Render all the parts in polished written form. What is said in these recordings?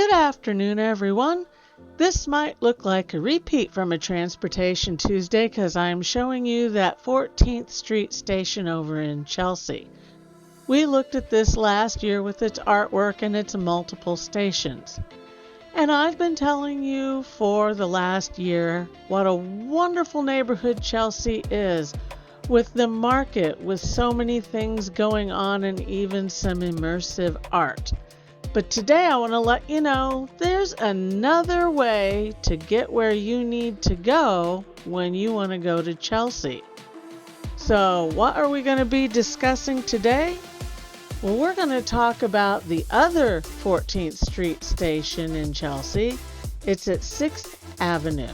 Good afternoon, everyone. This might look like a repeat from a Transportation Tuesday because I'm showing you that 14th Street station over in Chelsea. We looked at this last year with its artwork and its multiple stations. And I've been telling you for the last year what a wonderful neighborhood Chelsea is, with the market, with so many things going on and even some immersive art. But today I want to let you know there's another way to get where you need to go when you want to go to Chelsea. So what are we going to be discussing today? Well, we're going to talk about the other 14th Street station in Chelsea. It's at 6th Avenue.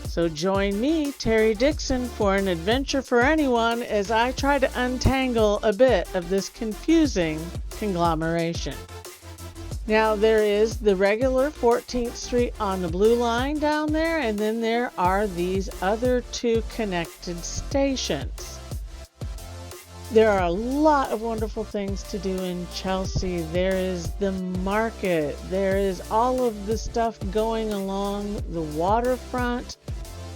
So join me, Terry Dixon, for an adventure for anyone as I try to untangle a bit of this confusing conglomeration. Now, there is the regular 14th Street on the Blue Line down there, and then there are these other two connected stations. There are a lot of wonderful things to do in Chelsea. There is the market. There is all of the stuff going along the waterfront,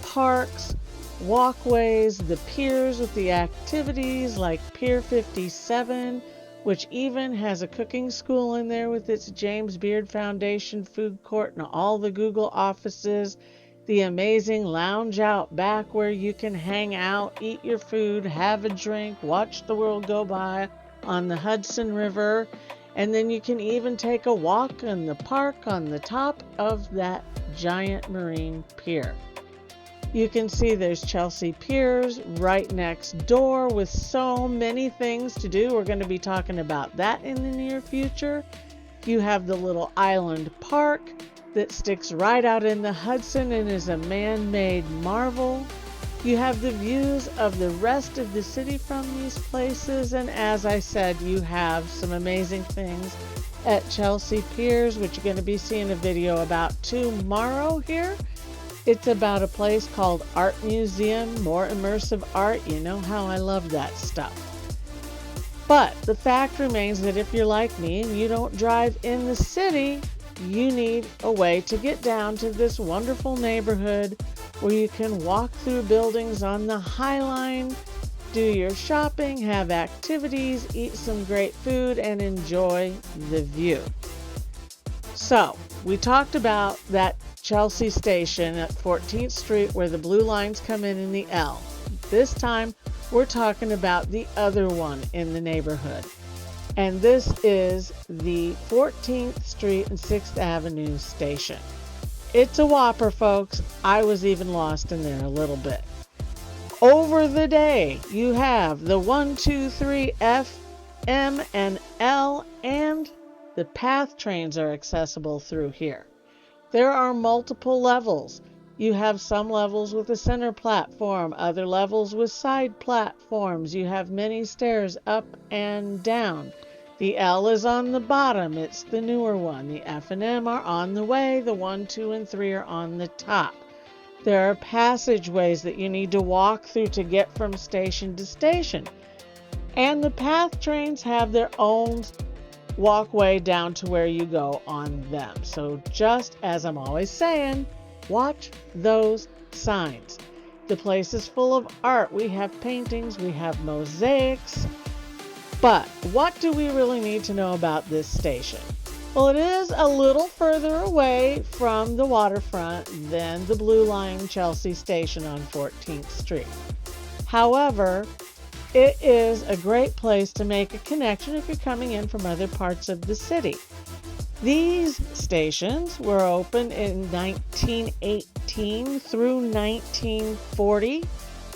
parks, walkways, the piers with the activities like Pier 57, which even has a cooking school in there with its James Beard Foundation food court and all the Google offices, the amazing lounge out back where you can hang out, eat your food, have a drink, watch the world go by on the Hudson River, and then you can even take a walk in the park on the top of that giant marine pier. You can see there's Chelsea Piers right next door with so many things to do. We're going to be talking about that in the near future. You have the little island park that sticks right out in the Hudson and is a man-made marvel. You have the views of the rest of the city from these places. And as I said, you have some amazing things at Chelsea Piers, which you're going to be seeing a video about tomorrow here. It's about a place called Art Museum, more immersive art. You know how I love that stuff. But the fact remains that if you're like me and you don't drive in the city, you need a way to get down to this wonderful neighborhood where you can walk through buildings on the High Line, do your shopping, have activities, eat some great food, and enjoy the view. So, we talked about that Chelsea station at 14th Street where the blue lines come in the L. This time we're talking about the other one in the neighborhood. And this is the 14th Street and 6th Avenue station. It's a whopper, folks. I was even lost in there a little bit. Over the day, you have the 1, 2, 3, F, M, and L, and the PATH trains are accessible through here. There are multiple levels. You have some levels with a center platform, other levels with side platforms. You have many stairs up and down. The L is on the bottom. It's the newer one. The F and M are on the way. The 1, 2, and 3 are on the top. There are passageways that you need to walk through to get from station to station. And the PATH trains have their own walkway down to where you go on them. So just as I'm always saying, watch those signs. The place is full of art. We have paintings, we have mosaics. But what do we really need to know about this station? Well, it is a little further away from the waterfront than the Blue Line Chelsea station on 14th Street. However, it is a great place to make a connection if you're coming in from other parts of the city. These stations were opened in 1918 through 1940.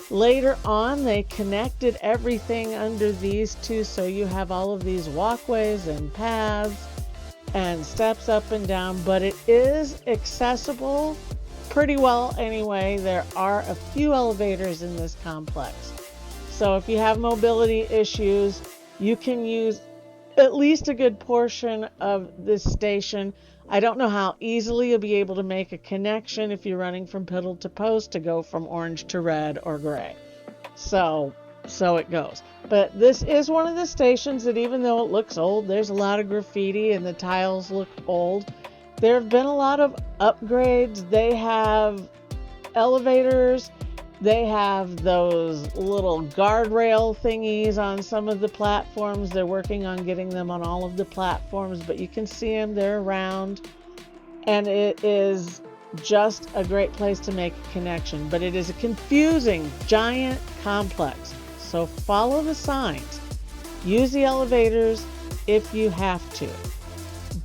Later on, they connected everything under these two, so you have all of these walkways and paths and steps up and down, but it is accessible pretty well anyway. There are a few elevators in this complex. So if you have mobility issues, you can use at least a good portion of this station. I don't know how easily you'll be able to make a connection if you're running from Piddle to Post to go from orange to red or gray. So it goes. But this is one of the stations that even though it looks old, there's a lot of graffiti and the tiles look old. There have been a lot of upgrades. They have elevators. They have those little guardrail thingies on some of the platforms. They're working on getting them on all of the platforms, but you can see them. They're around. And it is just a great place to make a connection. But it is a confusing, giant complex. So follow the signs. Use the elevators if you have to.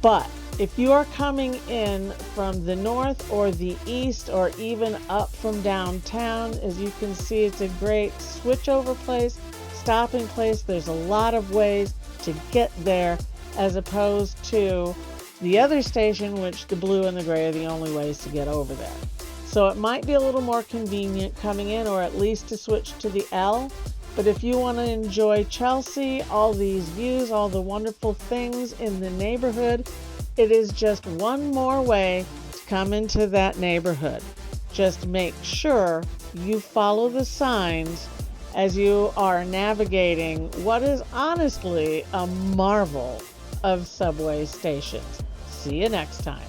But if you are coming in from the north or the east or even up from downtown, as you can see, it's a great switchover place, stopping place. There's a lot of ways to get there as opposed to the other station, which the blue and the gray are the only ways to get over there. So it might be a little more convenient coming in, or at least to switch to the L. But if you want to enjoy Chelsea, all these views, all the wonderful things in the neighborhood, it is just one more way to come into that neighborhood. Just make sure you follow the signs as you are navigating what is honestly a marvel of subway stations. See you next time.